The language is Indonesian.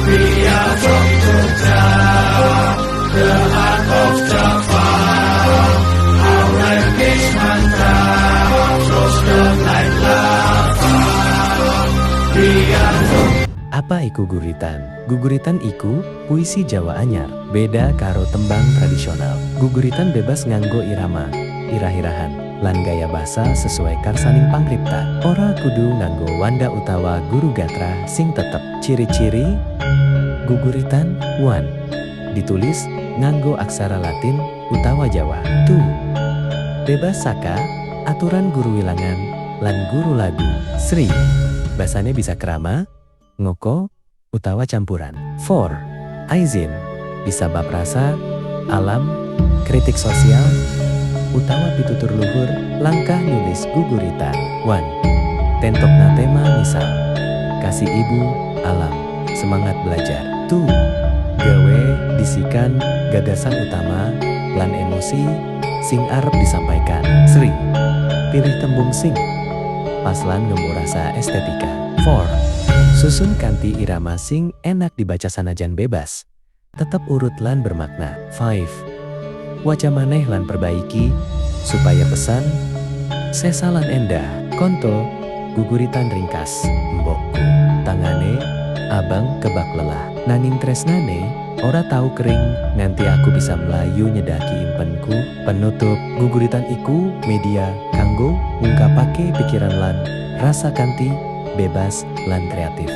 We are from Jogja, the heart of Java. Our language mantra flows down like lava. We are from. Apa iku guguritan? Guguritan iku puisi Jawa anyar, beda karo tembang tradisional. Guguritan bebas nganggo irama, irah-irahan, lan gaya basa sesuai karsaning pangripta. Ora kudu nganggo wanda utawa guru gatra sing tetep. Ciri-ciri guguritan 1. Ditulis nganggo aksara Latin utawa Jawa. 2. Bebas saka aturan guru wilangan lan guru lagu. 3. Basane bisa krama, ngoko, utawa campuran. 4. Aizin, bisa bab rasa, alam, kritik sosial, utawa pitutur luhur, langkah nulis guguritan. 1. Tentokna tema misal, kasih ibu, alam, semangat belajar. 2. Gawe, bisikan, gagasan utama, lan emosi, sing arep disampaikan. 3. Pilih tembung sing, paslan ngemu rasa estetika. 4. Susun kanthi irama sing enak dibaca sanajan bebas, tetap urut lan bermakna. 5. Waca maneh lan perbaiki, supaya pesan, sesa lan endah. Konto, guguritan ringkas, mbokku, tangane, abang kebak lelah. Nanging tresnane, ora tahu kering, nganti aku bisa melayu nyedaki impenku. Penutup, guguritan iku media kanggo ngungkapake pikiran lan rasa kanthi bebas lan kreatif.